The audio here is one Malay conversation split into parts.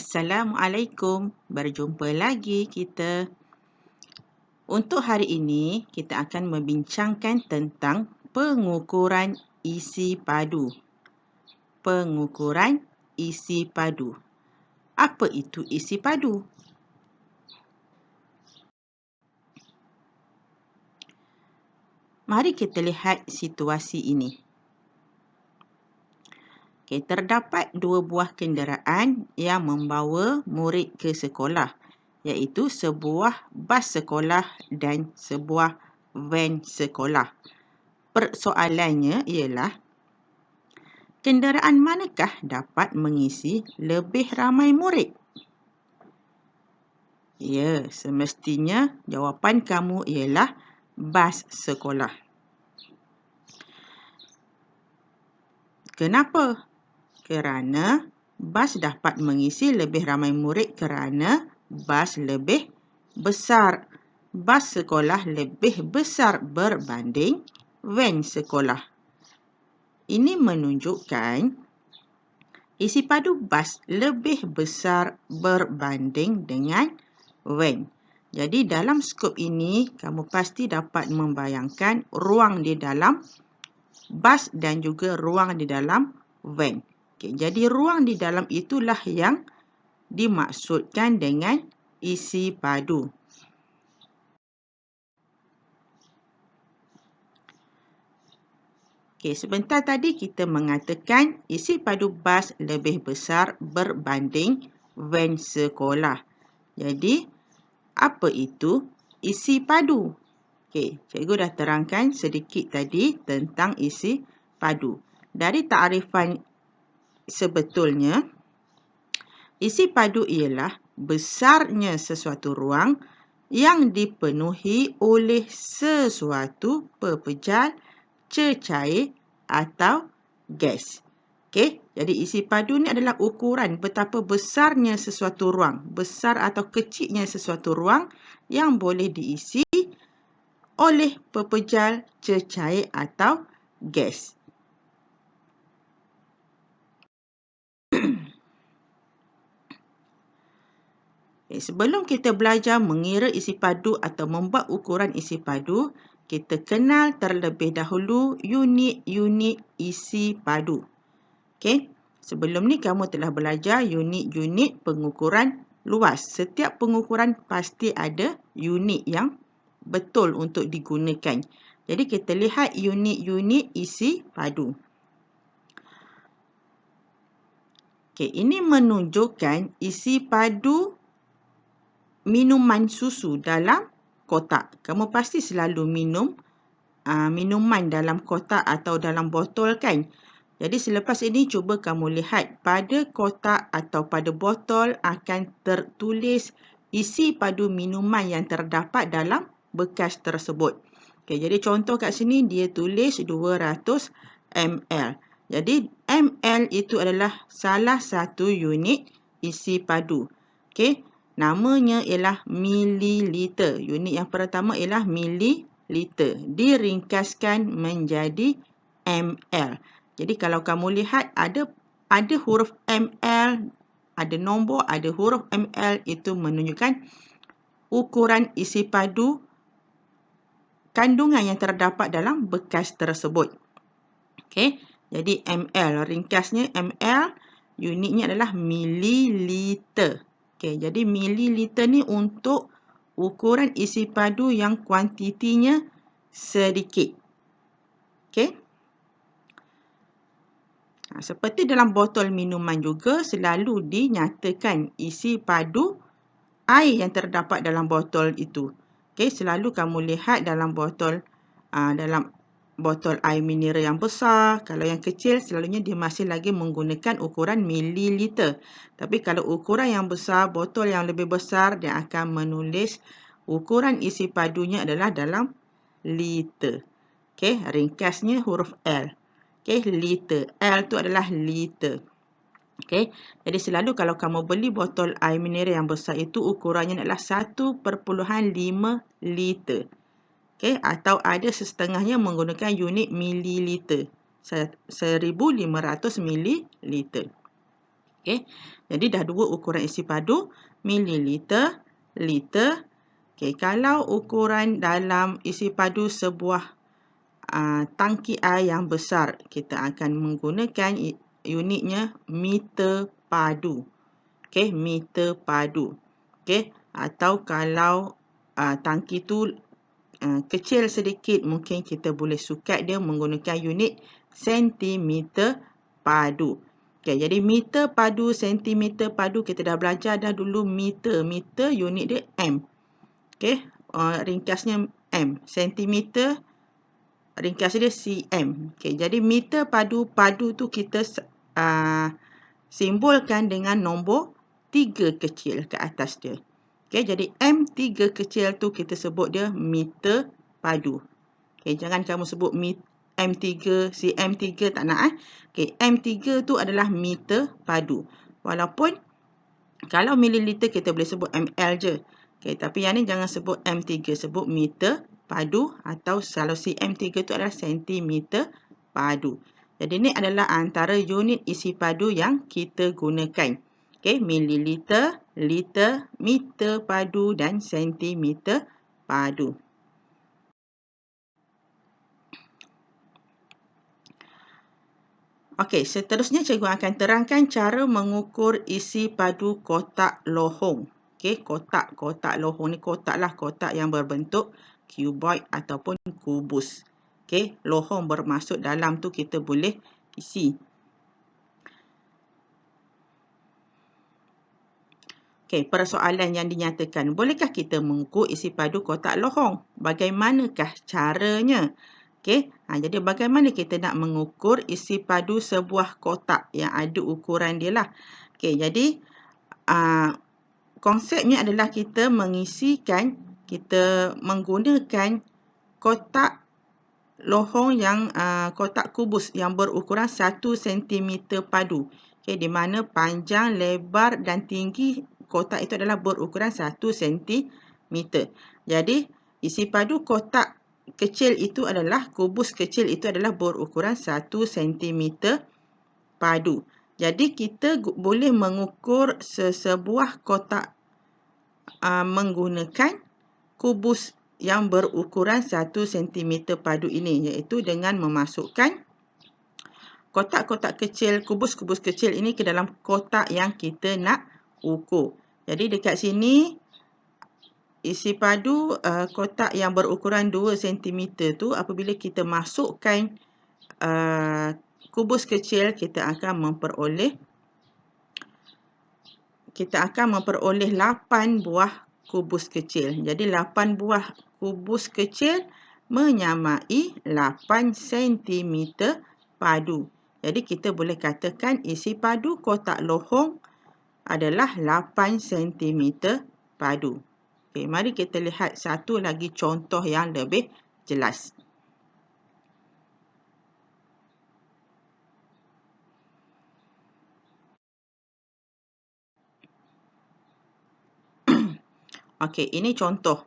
Assalamualaikum, berjumpa lagi kita. Untuk hari ini, kita akan membincangkan tentang pengukuran isi padu. Pengukuran isi padu. Apa itu isi padu? Mari kita lihat situasi ini. Terdapat dua buah kenderaan yang membawa murid ke sekolah, iaitu sebuah bas sekolah dan sebuah van sekolah. Persoalannya ialah, kenderaan manakah dapat mengisi lebih ramai murid? Ya, semestinya jawapan kamu ialah bas sekolah. Kenapa? Kerana bas dapat mengisi lebih ramai murid kerana bas lebih besar. Bas sekolah lebih besar berbanding van sekolah. Ini menunjukkan isi padu bas lebih besar berbanding dengan van. Jadi dalam skop ini, kamu pasti dapat membayangkan ruang di dalam bas dan juga ruang di dalam van. Jadi ruang di dalam itulah yang dimaksudkan dengan isi padu. Sebentar tadi kita mengatakan isi padu bas lebih besar berbanding van sekolah. Jadi, apa itu isi padu? Cikgu dah terangkan sedikit tadi tentang isi padu. Dari takrifan sebetulnya, isi padu ialah besarnya sesuatu ruang yang dipenuhi oleh sesuatu pepejal, cecair atau gas. Jadi isi padu ni adalah ukuran betapa besarnya sesuatu ruang, besar atau kecilnya sesuatu ruang yang boleh diisi oleh pepejal, cecair atau gas. Sebelum kita belajar mengira isi padu atau membuat ukuran isi padu, kita kenal terlebih dahulu unit-unit isi padu. Sebelum ni kamu telah belajar unit-unit pengukuran luas. Setiap pengukuran pasti ada unit yang betul untuk digunakan. Jadi kita lihat unit-unit isi padu. Ini menunjukkan isi padu minuman susu dalam kotak. Kamu pasti selalu minum minuman dalam kotak atau dalam botol kan? Jadi selepas ini cuba kamu lihat pada kotak atau pada botol akan tertulis isi padu minuman yang terdapat dalam bekas tersebut. Jadi contoh kat sini dia tulis 200 ml. Jadi ml itu adalah salah satu unit isi padu. Namanya ialah mililiter. Unit yang pertama ialah mililiter. Diringkaskan menjadi ml. Jadi kalau kamu lihat ada huruf ml, ada nombor, ada huruf ml, itu menunjukkan ukuran isi padu kandungan yang terdapat dalam bekas tersebut. Jadi ml, ringkasnya ml, unitnya adalah mililiter. Jadi mililiter ni untuk ukuran isi padu yang kuantitinya sedikit. Seperti dalam botol minuman juga selalu dinyatakan isi padu air yang terdapat dalam botol itu. Selalu kamu lihat dalam botol air mineral yang besar. Kalau yang kecil selalunya dia masih lagi menggunakan ukuran mililiter. Tapi kalau ukuran yang besar, botol yang lebih besar, dia akan menulis ukuran isi padunya adalah dalam liter. Ringkasnya huruf L. Liter. L tu adalah liter. Jadi selalu kalau kamu beli botol air mineral yang besar itu ukurannya adalah 1.5 liter. Atau ada setengahnya menggunakan unit mililiter. 1,500 mililiter. Okey. Jadi dah dua ukuran isi padu, mililiter, liter. Okey, kalau ukuran dalam isi padu sebuah tangki air yang besar, kita akan menggunakan unitnya meter padu. Okey, meter padu. Okey, atau kalau tangki tu kecil sedikit, mungkin kita boleh sukat dia menggunakan unit sentimeter padu. Okey, jadi meter padu, sentimeter padu, kita dah belajar dah dulu meter. Meter unit dia M. Okey, ringkasnya M. Sentimeter ringkas dia cm. Okey, jadi meter padu, padu tu kita simbolkan dengan nombor 3 kecil ke atas dia. Okey, jadi M3 kecil tu kita sebut dia meter padu. Okey, jangan kamu sebut M3, cm3, tak nak. Okey, M3 tu adalah meter padu. Walaupun kalau mililiter kita boleh sebut ml je. Okey, tapi yang ni jangan sebut M3, sebut meter padu, atau kalau cm3 tu adalah sentimeter padu. Jadi ni adalah antara unit isi padu yang kita gunakan. Okey, mililiter, liter, meter padu dan sentimeter padu. Okey, seterusnya cikgu akan terangkan cara mengukur isi padu kotak lohong. Okey, kotak lohong ni kotak yang berbentuk cuboid ataupun kubus. Okey, lohong bermaksud dalam tu kita boleh isi. Okey, persoalan yang dinyatakan, bolehkah kita mengukur isi padu kotak lohong? Bagaimanakah caranya? Okey, jadi bagaimana kita nak mengukur isi padu sebuah kotak yang ada ukuran dia lah. Okey, jadi konsepnya adalah kita menggunakan kotak lohong yang kotak kubus yang berukuran 1 cm padu. Okey, di mana panjang, lebar dan tinggi kotak itu adalah berukuran 1 cm. Jadi, isi padu kotak kecil itu adalah, kubus kecil itu adalah berukuran 1 cm padu. Jadi, kita boleh mengukur sebuah kotak menggunakan kubus yang berukuran 1 cm padu ini, iaitu dengan memasukkan kotak-kotak kecil, kubus-kubus kecil ini ke dalam kotak yang kita nak ukur. Jadi, dekat sini, isi padu kotak yang berukuran 2 cm tu, apabila kita masukkan kubus kecil, kita akan memperoleh 8 buah kubus kecil. Jadi 8 buah kubus kecil menyamai 8 cm padu. Jadi kita boleh katakan isi padu kotak lohong adalah 8 cm padu. Okey, mari kita lihat satu lagi contoh yang lebih jelas. Okey, ini contoh.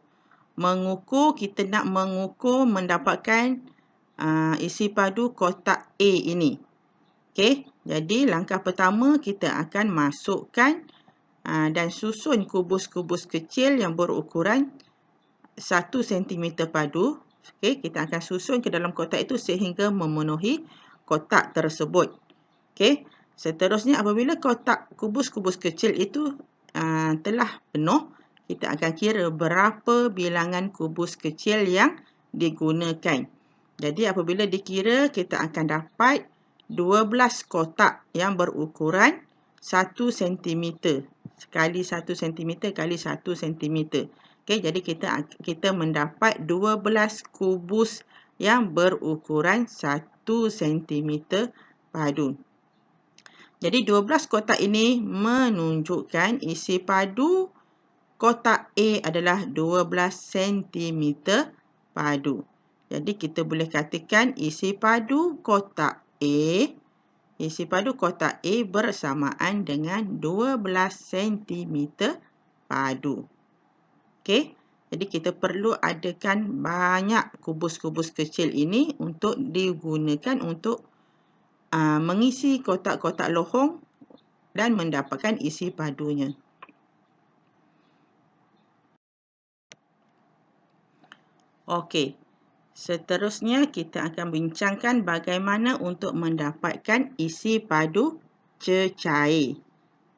Kita nak mengukur mendapatkan isi padu kotak A ini. Okey, jadi langkah pertama kita akan masukkan dan susun kubus-kubus kecil yang berukuran 1 cm padu. Okey, kita akan susun ke dalam kotak itu sehingga memenuhi kotak tersebut. Okey, seterusnya apabila kotak kubus-kubus kecil itu telah penuh, kita akan kira berapa bilangan kubus kecil yang digunakan. Jadi apabila dikira, kita akan dapat 12 kotak yang berukuran 1 cm. Sekali 1 cm kali 1 cm. Okey, jadi kita mendapat 12 kubus yang berukuran 1 cm padu. Jadi 12 kotak ini menunjukkan isi padu kotak A adalah 12 cm padu. Jadi kita boleh katakan isi padu kotak A bersamaan dengan 12 cm padu. Okey, jadi kita perlu adakan banyak kubus-kubus kecil ini untuk digunakan untuk mengisi kotak-kotak lohong dan mendapatkan isi padunya. Okey, seterusnya kita akan bincangkan bagaimana untuk mendapatkan isi padu cecair.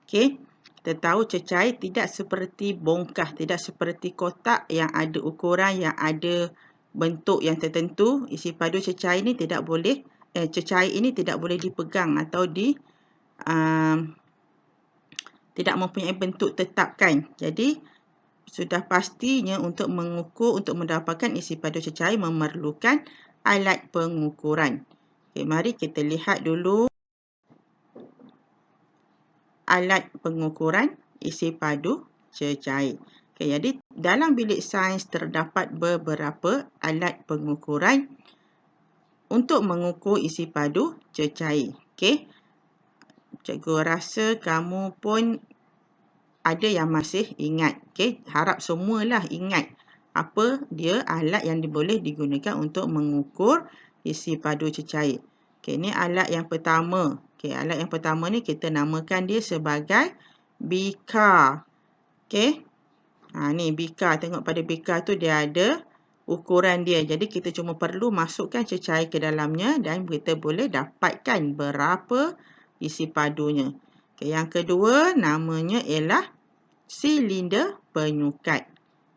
Okey, kita tahu cecair tidak seperti bongkah, tidak seperti kotak yang ada ukuran, yang ada bentuk yang tertentu. Isi padu cecair ini tidak boleh, cecair ini tidak boleh dipegang atau tidak mempunyai bentuk tetapkan. Jadi, sudah pastinya untuk mengukur, untuk mendapatkan isi padu cecair memerlukan alat pengukuran. Okay, mari kita lihat dulu alat pengukuran isi padu cecair. Okay, jadi dalam bilik sains terdapat beberapa alat pengukuran untuk mengukur isi padu cecair. Okay. Cikgu rasa kamu pun ada yang masih ingat. Okay? Harap semualah ingat apa dia alat yang boleh digunakan untuk mengukur isi padu cecair. Okay, ini alat yang pertama. Okay, alat yang pertama ni kita namakan dia sebagai bikar. Okay? Ni bikar. Tengok pada bikar tu dia ada ukuran dia. Jadi kita cuma perlu masukkan cecair ke dalamnya dan kita boleh dapatkan berapa isi padunya. Okay, yang kedua namanya ialah silinder penyukat.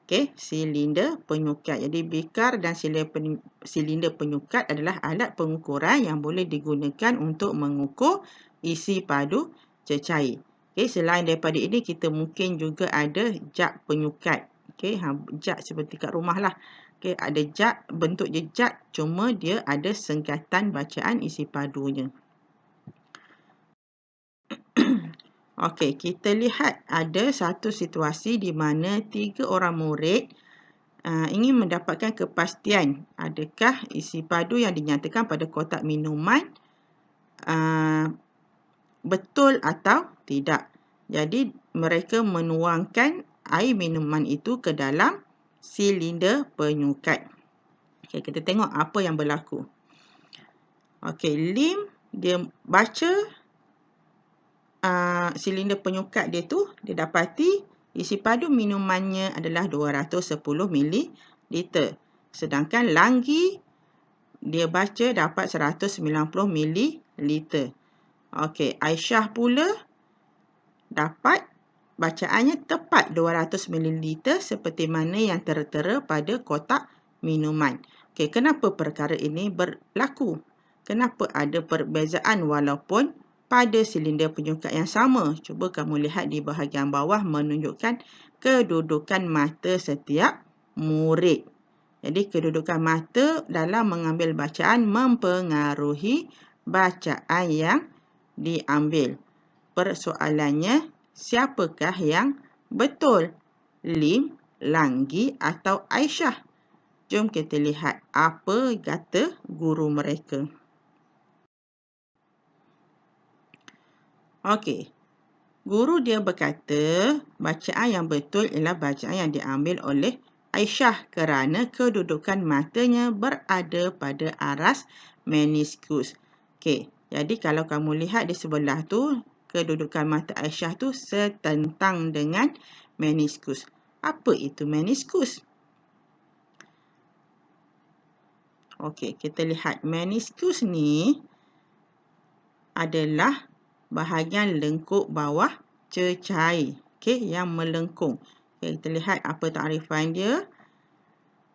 Okey, silinder penyukat. Jadi bikar dan silinder penyukat adalah alat pengukuran yang boleh digunakan untuk mengukur isi padu cecair. Okey, selain daripada ini kita mungkin juga ada jak penyukat. Okey, jak seperti kat rumah lah. Okey, ada jak, bentuk je jak, cuma dia ada sengkatan bacaan isi padunya. Okey, kita lihat ada satu situasi di mana 3 orang murid ingin mendapatkan kepastian adakah isi padu yang dinyatakan pada kotak minuman betul atau tidak. Jadi, mereka menuangkan air minuman itu ke dalam silinder penyukat. Okey, kita tengok apa yang berlaku. Okey, Lim dia baca silinder penyukat dia tu, dia dapati isi padu minumannya adalah 210 ml. Sedangkan Langgi dia baca dapat 190 ml. Okey, Aisyah pula dapat bacaannya tepat 200 ml seperti mana yang tertera pada kotak minuman. Okey, kenapa perkara ini berlaku? Kenapa ada perbezaan walaupun pada silinder penyukat yang sama? Cuba kamu lihat di bahagian bawah menunjukkan kedudukan mata setiap murid. Jadi, kedudukan mata dalam mengambil bacaan mempengaruhi bacaan yang diambil. Persoalannya, siapakah yang betul? Lim, Langgi atau Aisyah? Jom kita lihat apa kata guru mereka. Okey, guru dia berkata bacaan yang betul ialah bacaan yang diambil oleh Aisyah kerana kedudukan matanya berada pada aras meniskus. Okey, jadi kalau kamu lihat di sebelah tu, kedudukan mata Aisyah tu setentang dengan meniskus. Apa itu meniskus? Okey, kita lihat meniskus ni adalah bahagian lengkuk bawah cecair, okey, yang melengkung. Okay, kita lihat apa takrifan dia.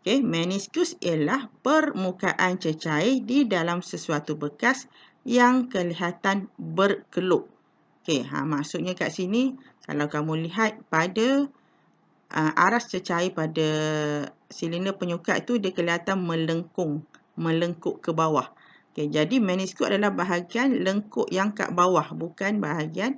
Okay, meniskus ialah permukaan cecair di dalam sesuatu bekas yang kelihatan berkeluk. Okay, maksudnya kat sini, kalau kamu lihat pada aras cecair pada silinder penyukat tu, dia kelihatan melengkuk ke bawah. Okay, jadi meniskus adalah bahagian lengkuk yang kat bawah, bukan bahagian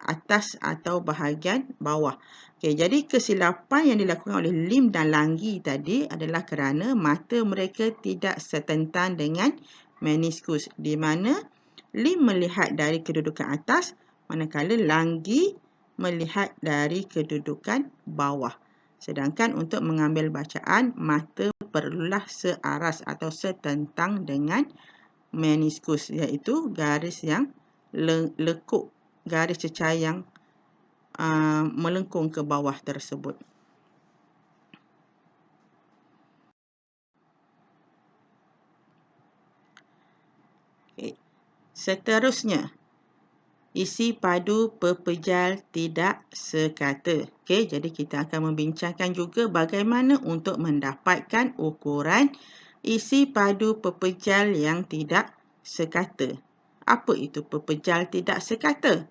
atas atau bahagian bawah. Okay, jadi kesilapan yang dilakukan oleh Lim dan Langgi tadi adalah kerana mata mereka tidak setentang dengan meniskus, di mana Lim melihat dari kedudukan atas, manakala Langgi melihat dari kedudukan bawah. Sedangkan untuk mengambil bacaan, mata perlulah searas atau setentang dengan meniskus, iaitu garis yang lekuk garis cecair yang melengkung ke bawah tersebut. Okay. Seterusnya, isi padu pepejal tidak sekata. Okay, jadi kita akan membincangkan juga bagaimana untuk mendapatkan ukuran isi padu pepejal yang tidak sekata. Apa itu pepejal tidak sekata?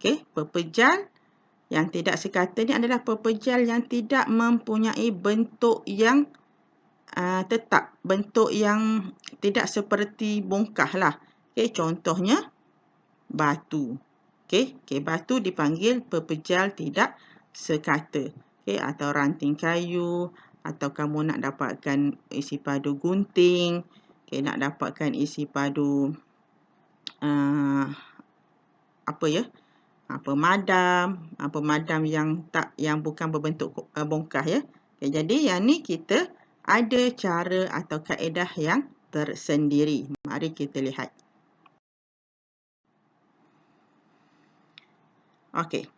Okay, pepejal yang tidak sekata ni adalah pepejal yang tidak mempunyai bentuk yang tetap, bentuk yang tidak seperti bongkah lah. Okay, contohnya batu. Okay, batu dipanggil pepejal tidak sekata. Okay, atau ranting kayu, atau kamu nak dapatkan isi padu gunting, okay, nak dapatkan isi padu pemadam yang bukan berbentuk bongkah ya. Okay, jadi yang ni kita ada cara atau kaedah yang tersendiri. Mari kita lihat. Okey.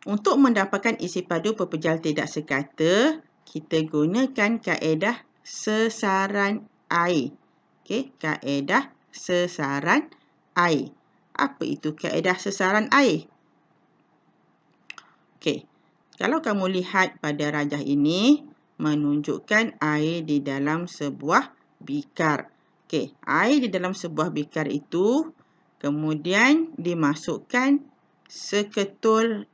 Untuk mendapatkan isi padu pepejal tidak sekata, kita gunakan kaedah sesaran air. Okey, kaedah sesaran air. Apa itu kaedah sesaran air? Okey. Kalau kamu lihat pada rajah ini menunjukkan air di dalam sebuah bikar. Okey, air di dalam sebuah bikar itu kemudian dimasukkan seketul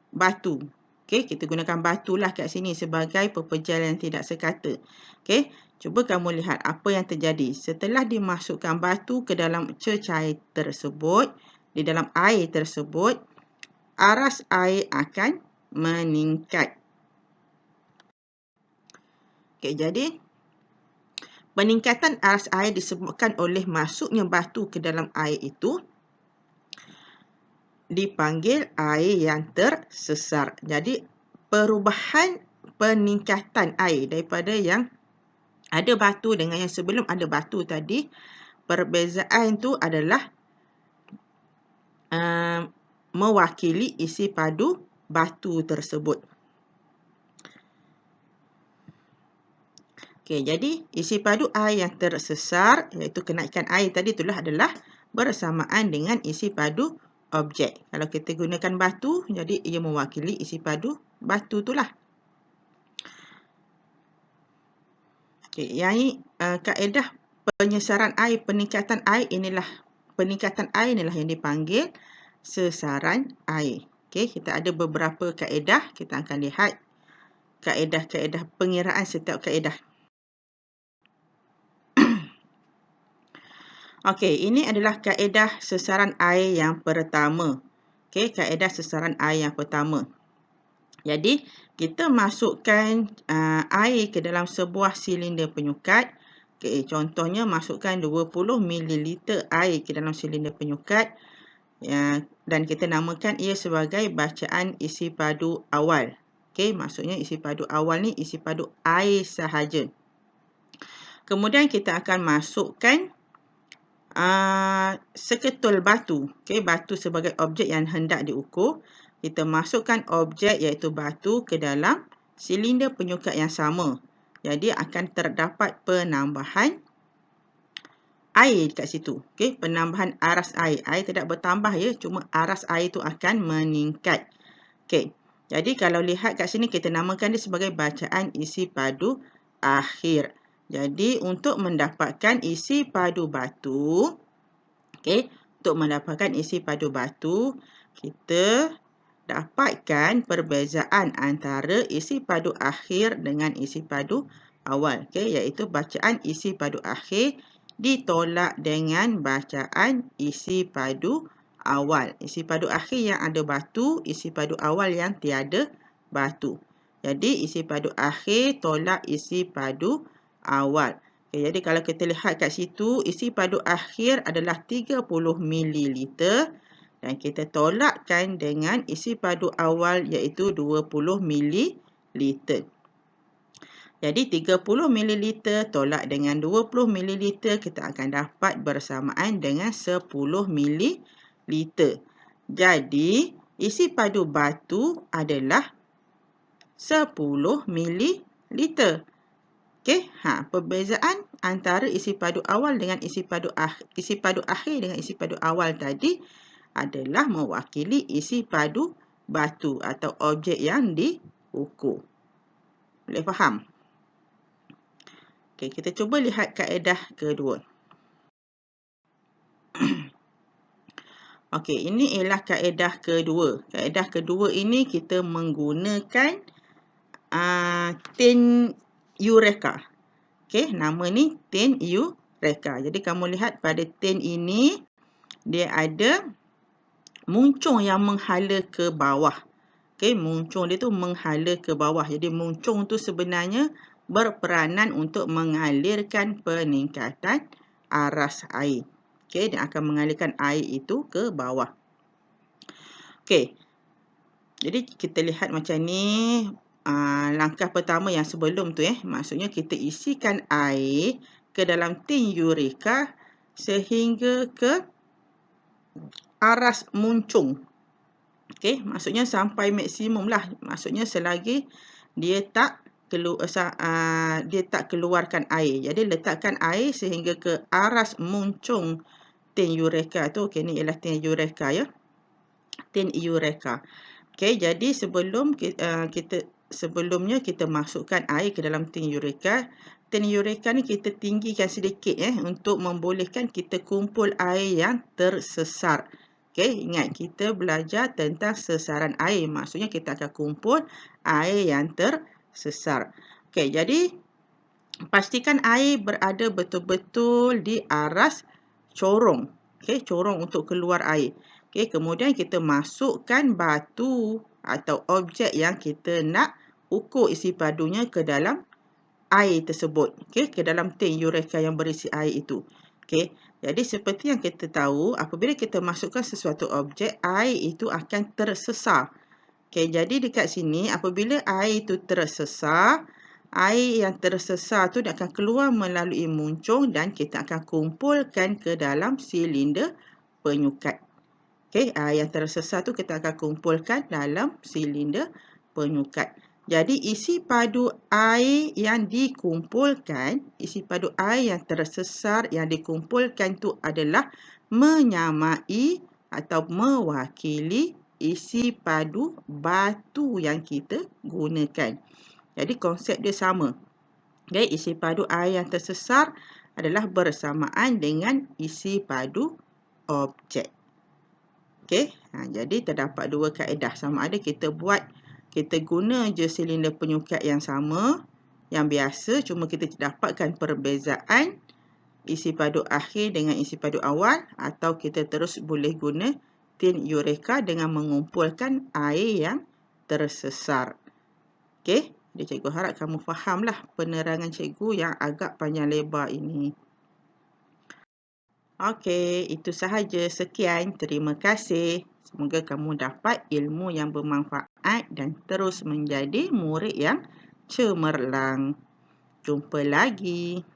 batu. Okey, kita gunakan batulah kat sini sebagai pepejal yang tidak sekata. Okey, cuba kamu lihat apa yang terjadi. Setelah dimasukkan batu ke dalam cecair tersebut, di dalam air tersebut, aras air akan meningkat. Okey, jadi peningkatan aras air disebabkan oleh masuknya batu ke dalam air itu dipanggil air yang tersesar. Jadi perubahan peningkatan air daripada yang ada batu dengan yang sebelum ada batu tadi, perbezaan itu adalah mewakili isi padu batu tersebut. Okey, jadi isi padu air yang tersesar, iaitu kenaikan air tadi itulah adalah bersamaan dengan isi padu objek. Kalau kita gunakan batu, jadi ia mewakili isi padu batu itulah. Okey, yang ini kaedah penyesaran air, peningkatan air inilah yang dipanggil sesaran air. Okey, kita ada beberapa kaedah, kita akan lihat kaedah-kaedah pengiraan setiap kaedah. Okey, ini adalah kaedah sesaran air yang pertama. Okey, kaedah sesaran air yang pertama. Jadi, kita masukkan air ke dalam sebuah silinder penyukat. Okey, contohnya masukkan 20 ml air ke dalam silinder penyukat. Dan kita namakan ia sebagai bacaan isi padu awal. Okey, maksudnya isi padu awal ni isi padu air sahaja. Kemudian kita akan masukkan seketul batu. Okey, batu sebagai objek yang hendak diukur. Kita masukkan objek iaitu batu ke dalam silinder penyukat yang sama. Jadi akan terdapat penambahan air dekat situ. Okey, penambahan aras air. Air tidak bertambah ya, cuma aras air itu akan meningkat. Okey. Jadi kalau lihat kat sini kita namakan dia sebagai bacaan isi padu akhir. Jadi, untuk mendapatkan isi padu batu, okey, untuk mendapatkan isi padu batu, kita dapatkan perbezaan antara isi padu akhir dengan isi padu awal, okey, iaitu bacaan isi padu akhir ditolak dengan bacaan isi padu awal. Isi padu akhir yang ada batu, isi padu awal yang tiada batu. Jadi, isi padu akhir tolak isi padu awal. Okay, jadi kalau kita lihat kat situ, isi padu akhir adalah 30 ml dan kita tolakkan dengan isi padu awal iaitu 20 ml. Jadi 30 ml tolak dengan 20 ml, kita akan dapat bersamaan dengan 10 ml. Jadi, isi padu batu adalah 10 mililiter. Okey, perbezaan antara isi padu awal dengan isi padu akhir dengan isi padu awal tadi adalah mewakili isi padu batu atau objek yang diukur. Boleh faham? Okey, kita cuba lihat kaedah kedua. Okey, ini ialah kaedah kedua. Kaedah kedua ini kita menggunakan tin Eureka. Okey, nama ni tin Eureka. Jadi kamu lihat pada tin ini dia ada muncung yang menghala ke bawah. Okey, muncung dia tu menghala ke bawah. Jadi muncung tu sebenarnya berperanan untuk mengalirkan peningkatan aras air. Okey, dia akan mengalirkan air itu ke bawah. Okey. Jadi kita lihat macam ni. Langkah pertama yang sebelum tu maksudnya kita isikan air ke dalam tin Eureka sehingga ke aras muncung. Okey, maksudnya sampai maksimum lah. Maksudnya selagi dia tak keluarkan air. Jadi letakkan air sehingga ke aras muncung tin Eureka tu. Okey, ni ialah tin Eureka ya. Tin Eureka. Okey, jadi sebelumnya kita masukkan air ke dalam tin Eureka. Tin Eureka ni kita tinggikan sedikit untuk membolehkan kita kumpul air yang tersesar. Okey, ingat kita belajar tentang sesaran air. Maksudnya kita akan kumpul air yang tersesar. Okey, jadi pastikan air berada betul-betul di aras corong. Okey, corong untuk keluar air. Okey, kemudian kita masukkan batu atau objek yang kita nak ukur isi padunya ke dalam air tersebut. Okey, ke dalam tin Eureka yang berisi air itu. Okey, jadi seperti yang kita tahu, apabila kita masukkan sesuatu objek, air itu akan tersesar. Okey, jadi dekat sini apabila air itu tersesar, air yang tersesar tu dia akan keluar melalui muncung dan kita akan kumpulkan ke dalam silinder penyukat. Okey, yang tersesar tu kita akan kumpulkan dalam silinder penyukat. Jadi isi padu air yang dikumpulkan, isi padu air yang tersesar yang dikumpulkan tu adalah menyamai atau mewakili isi padu batu yang kita gunakan. Jadi konsep dia sama. Okay, isi padu air yang tersesar adalah bersamaan dengan isi padu objek. Okey, jadi terdapat dua kaedah. Sama ada kita guna je silinder penyukat yang sama, yang biasa, cuma kita dapatkan perbezaan isi padu akhir dengan isi padu awal, atau kita terus boleh guna tin Eureka dengan mengumpulkan air yang tersesar. Okey, jadi cikgu harap kamu fahamlah penerangan cikgu yang agak panjang lebar ini. Okey, itu sahaja. Sekian. Terima kasih. Semoga kamu dapat ilmu yang bermanfaat dan terus menjadi murid yang cemerlang. Jumpa lagi.